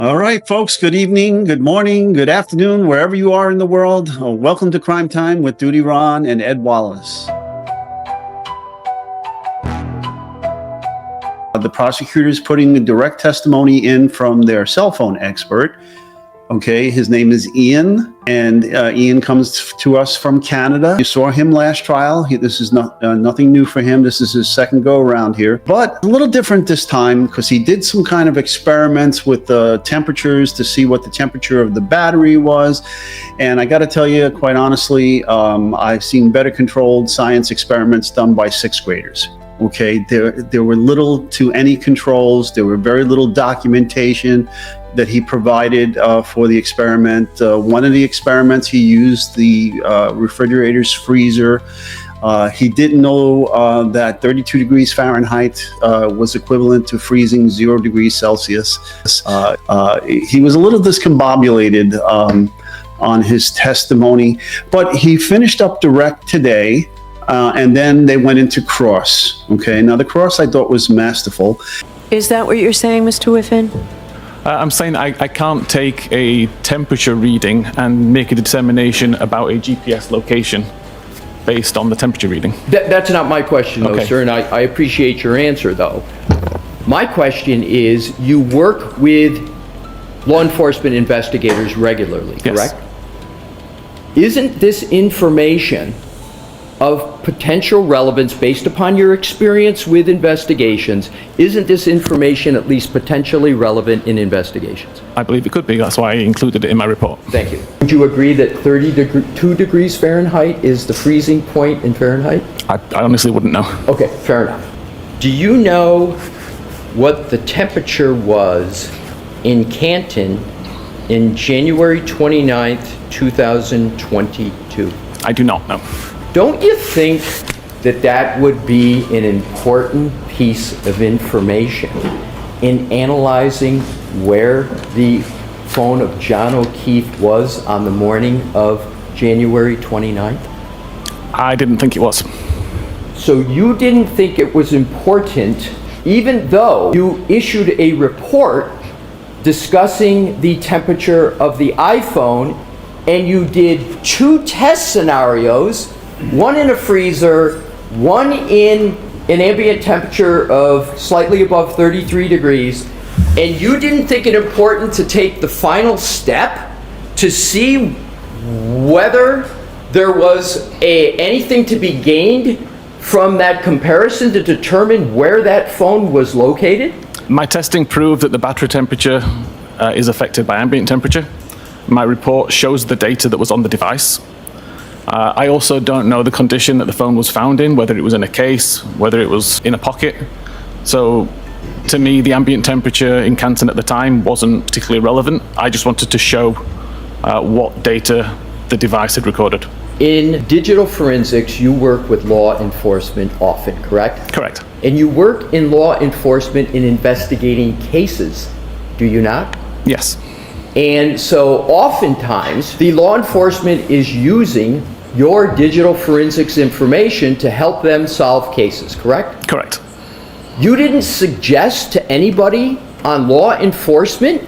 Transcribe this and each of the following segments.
All right, folks, good evening, good morning, good afternoon, wherever you are in the world. Welcome to Crime Time with DutyRon and Ed Wallace. The prosecutor is putting a direct testimony in from their cell phone expert. Okay, his name is Ian, and Ian comes to us from Canada. You saw him last trial. This is nothing new for him. This is his second go around here, but a little different this time because he did some kind of experiments with the temperatures to see what the temperature of the battery was. And I got to tell you, quite honestly, I've seen better controlled science experiments done by sixth graders. Okay, there were little to any controls. There were very little documentation that he provided for the experiment. One of the experiments, he used the refrigerator's freezer. He didn't know that 32 degrees Fahrenheit was equivalent to freezing 0 degrees Celsius. He was a little discombobulated on his testimony, but he finished up direct today. And then they went into cross. Okay, now the cross I thought was masterful. Is that what you're saying, Mr. Whiffen? I'm saying I can't take a temperature reading and make a determination about a GPS location based on the temperature reading. That's not my question, though, Okay. sir, and I appreciate your answer, though. My question is, you work with law enforcement investigators regularly, Yes. correct? Isn't this information of potential relevance based upon your experience with investigations? Isn't this information at least potentially relevant in investigations? I believe it could be. That's why I included it in my report. Thank you. Would you agree that 32 degrees Fahrenheit is the freezing point in Fahrenheit? I honestly wouldn't know. Okay, fair enough. Do you know what the temperature was in Canton in January 29th, 2022? I do not know. Don't you think that that would be an important piece of information in analyzing where the phone of John O'Keefe was on the morning of January 29th? I didn't think it was. So you didn't think it was important, even though you issued a report discussing the temperature of the iPhone, and you did 2 test scenarios, one in a freezer, one in an ambient temperature of slightly above 33 degrees, and you didn't think it important to take the final step to see whether there was anything to be gained from that comparison to determine where that phone was located? My testing proved that the battery temperature is affected by ambient temperature. My report shows the data that was on the device. I also don't know the condition that the phone was found in, whether it was in a case, whether it was in a pocket. So to me, the ambient temperature in Canton at the time wasn't particularly relevant. I just wanted to show what data the device had recorded. In digital forensics, you work with law enforcement often, correct? Correct. And you work in law enforcement in investigating cases, do you not? Yes. And so oftentimes, the law enforcement is using your digital forensics information to help them solve cases, correct? Correct. You didn't suggest to anybody on law enforcement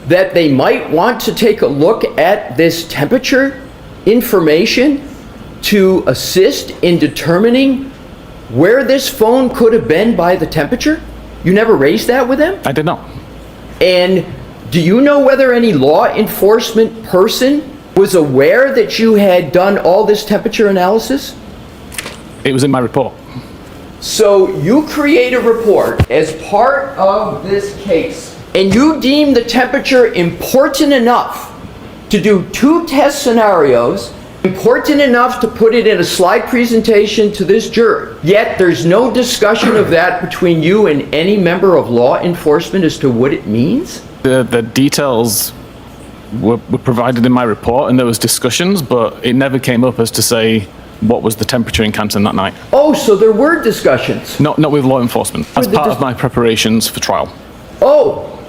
that they might want to take a look at this temperature information to assist in determining where this phone could have been by the temperature? You never raised that with them? I did not. And do you know whether any law enforcement person was aware that you had done all this temperature analysis? It was in my report. So you create a report as part of this case, and you deem the temperature important enough to do 2 test scenarios, important enough to put it in a slide presentation to this jury. Yet there's no discussion of that between you and any member of law enforcement as to what it means? The details were provided in my report, and there was discussions, but it never came up as to say what was the temperature in Canton that night. Oh, so there were discussions? Not with law enforcement, as part of my preparations for trial. Oh,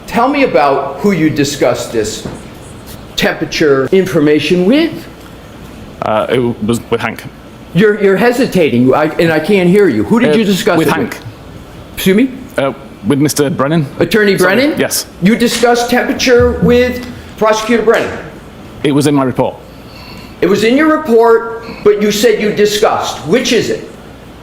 tell me about who you discussed this temperature information with. It was with Hank. You're hesitating, and I can't hear you. Who did you discuss with it Hank. with? Excuse me? With Mr. Brennan? Attorney Brennan? Yes. You discussed temperature with Prosecutor Brennan? It was in my report. It was in your report, but you said you discussed. Which is it?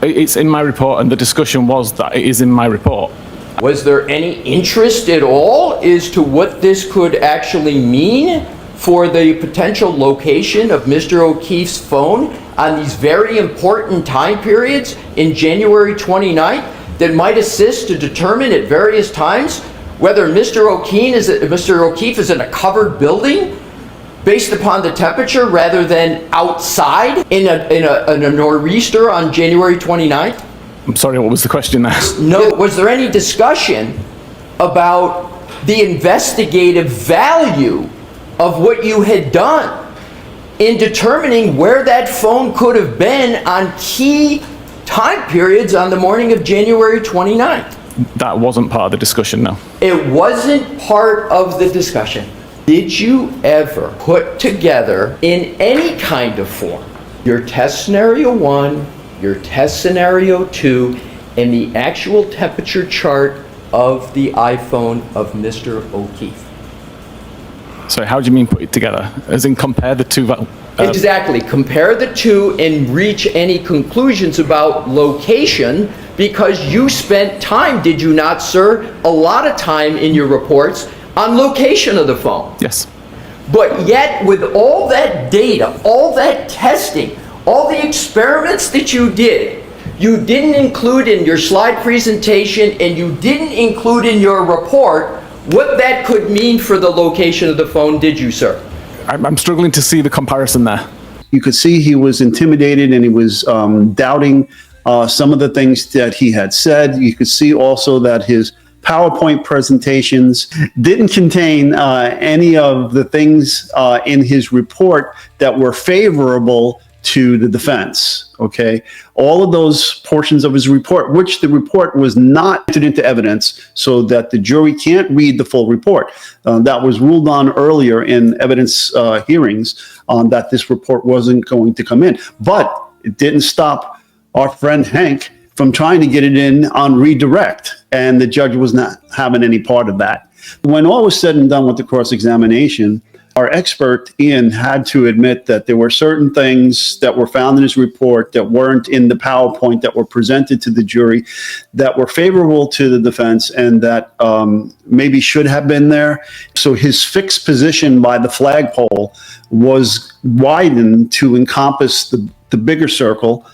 It's in my report, and the discussion was that it is in my report. Was there any interest at all as to what this could actually mean for the potential location of Mr. O'Keefe's phone on these very important time periods in January 29th that might assist to determine at various times whether Mr. O'Keefe is in a covered building based upon the temperature rather than outside in a nor'easter on January 29th? I'm sorry, what was the question there? No, was there any discussion about the investigative value of what you had done in determining where that phone could have been on key time periods on the morning of January 29th? That wasn't part of the discussion, no. It wasn't part of the discussion. Did you ever put together in any kind of form your test scenario 1, your test scenario 2, and the actual temperature chart of the iPhone of Mr. O'Keefe? So how do you mean put it together? As in compare the two? Exactly. Compare the two and reach any conclusions about location, because you spent time, did you not, sir? A lot of time in your reports on location of the phone. Yes. But yet, with all that data, all that testing, all the experiments that you did, you didn't include in your slide presentation and you didn't include in your report what that could mean for the location of the phone, did you, sir? I'm struggling to see the comparison there. You could see he was intimidated and he was doubting some of the things that he had said. You could see also that his PowerPoint presentations didn't contain any of the things in his report that were favorable to the defense, okay? All of those portions of his report, which the report was not entered into evidence so that the jury can't read the full report. That was ruled on earlier in evidence hearings that this report wasn't going to come in. But it didn't stop our friend Hank from trying to get it in on redirect, and the judge was not having any part of that. When all was said and done with the cross-examination, our expert, Ian, had to admit that there were certain things that were found in his report that weren't in the PowerPoint that were presented to the jury that were favorable to the defense and that maybe should have been there. So his fixed position by the flagpole was widened to encompass the bigger circle,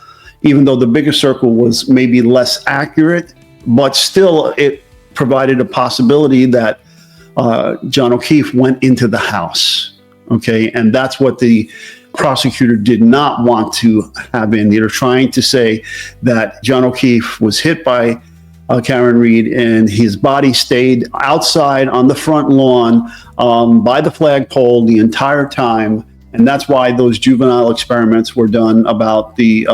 even though the bigger circle was maybe less accurate, but still it provided a possibility that John O'Keefe went into the house, okay? And that's what the prosecutor did not want to have in. They're trying to say that John O'Keefe was hit by Karen Reed and his body stayed outside on the front lawn by the flagpole the entire time. And that's why those juvenile experiments were done about the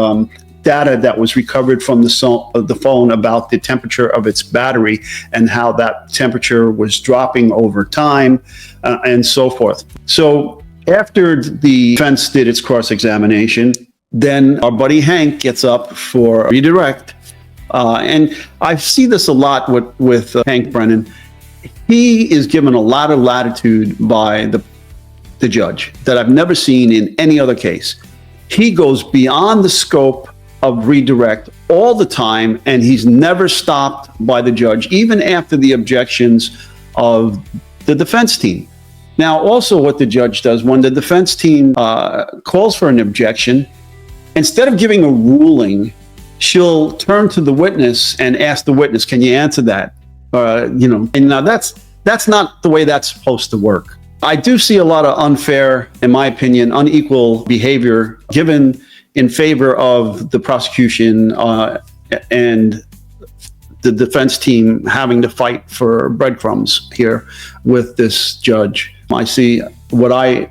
data that was recovered from the phone about the temperature of its battery and how that temperature was dropping over time and so forth. So after the defense did its cross-examination, then our buddy Hank gets up for redirect. And I see this a lot with Hank Brennan. He is given a lot of latitude by the judge that I've never seen in any other case. He goes beyond the scope of redirect all the time, and he's never stopped by the judge, even after the objections of the defense team. Now, also what the judge does when the defense team calls for an objection, instead of giving a ruling, she'll turn to the witness and ask the witness, can you answer that? And now that's not the way that's supposed to work. I do see a lot of unfair, in my opinion, unequal behavior given in favor of the prosecution and the defense team having to fight for breadcrumbs here with this judge. I see what I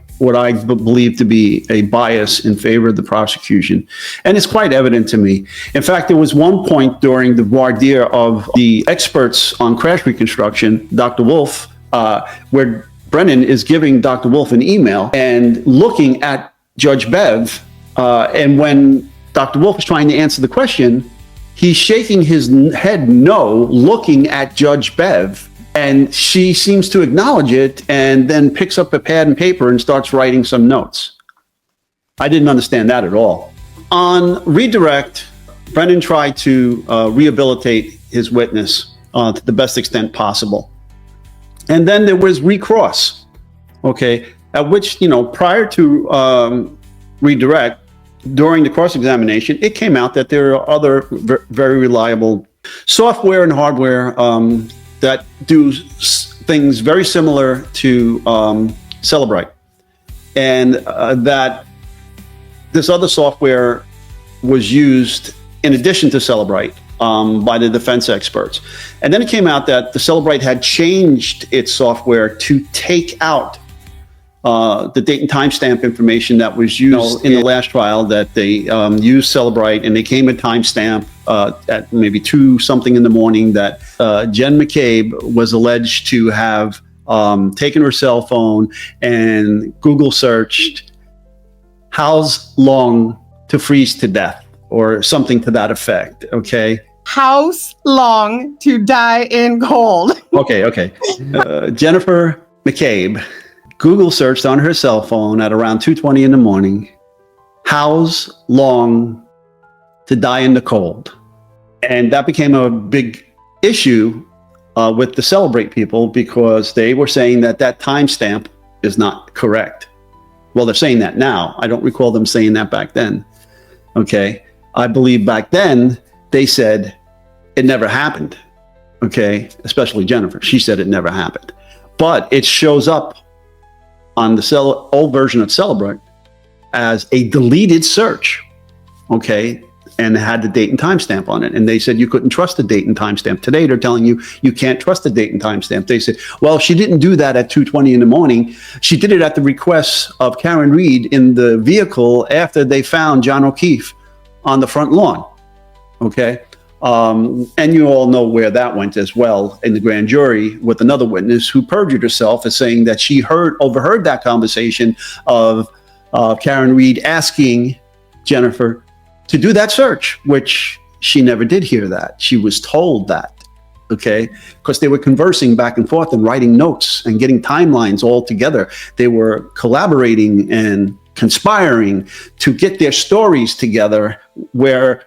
believe to be a bias in favor of the prosecution, and it's quite evident to me. In fact, there was one point during the voir dire of the experts on crash reconstruction, Dr. Wolf, where Brennan is giving Dr. Wolf an email and looking at Judge Bev. And when Dr. Wolf is trying to answer the question, He's shaking his head no, looking at Judge Bev, and she seems to acknowledge it and then picks up a pad and paper and starts writing some notes. I didn't understand that at all. On redirect, Brennan tried to rehabilitate his witness to the best extent possible. And then there was recross, okay, at which, prior to redirect, during the cross-examination, it came out that there are other very reliable software and hardware that do things very similar to Cellebrite. And that this other software was used in addition to Cellebrite by the defense experts. And then it came out that the Cellebrite had changed its software to take out the date and timestamp information that was used in the last trial, that they used Cellebrite, and they came a timestamp at maybe 2-something in the morning that Jen McCabe was alleged to have taken her cell phone and Google searched "how's long to freeze to death" or something to that effect, okay? House long to die in cold. Okay. Jennifer McCabe Google searched on her cell phone at around 2:20 in the morning, "how's long to die in the cold?" And that became a big issue with the Celebrate people, because they were saying that that timestamp is not correct. Well, they're saying that now. I don't recall them saying that back then. Okay. I believe back then they said it never happened. Okay. Especially Jennifer. She said it never happened. But it shows up on the old version of Celebrate as a deleted search. Okay. And it had the date and timestamp on it. And they said you couldn't trust the date and timestamp. Today, they're telling you you can't trust the date and timestamp. They said, well, she didn't do that at 2:20 in the morning. She did it at the request of Karen Reed in the vehicle after they found John O'Keefe on the front lawn. Okay. And you all know where that went as well in the grand jury with another witness who perjured herself as saying that she overheard that conversation of Karen Reed asking Jennifer to do that search, which she never did hear that. She was told that, okay? Because they were conversing back and forth and writing notes and getting timelines all together. They were collaborating and conspiring to get their stories together, where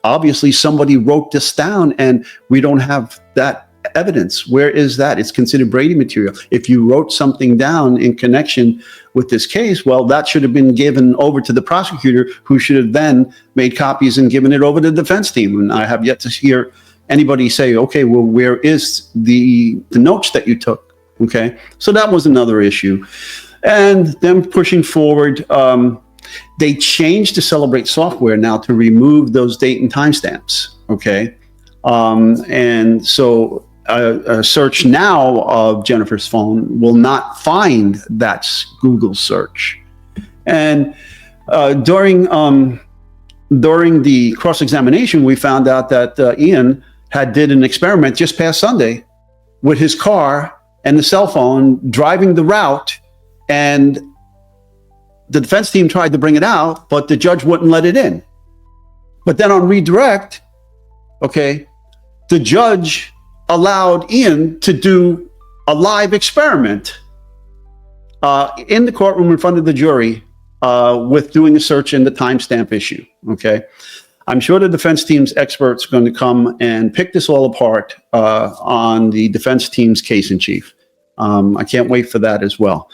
obviously somebody wrote this down and we don't have that evidence. Where is that? It's considered Brady material. If you wrote something down in connection with this case, well, that should have been given over to the prosecutor, who should have then made copies and given it over to the defense team. And I have yet to hear anybody say, okay, well, where is the notes that you took? Okay. So that was another issue. And then pushing forward, they changed the Celebrate software now to remove those date and timestamps. Okay. And so a search now of Jennifer's phone will not find that Google search. And during the cross-examination, we found out that Ian did an experiment just past Sunday with his car and the cell phone driving the route, and the defense team tried to bring it out, but the judge wouldn't let it in. But then on redirect, okay, the judge allowed Ian to do a live experiment in the courtroom in front of the jury with doing a search in the timestamp issue, okay? I'm sure the defense team's experts are going to come and pick this all apart on the defense team's case in chief. I can't wait for that as well.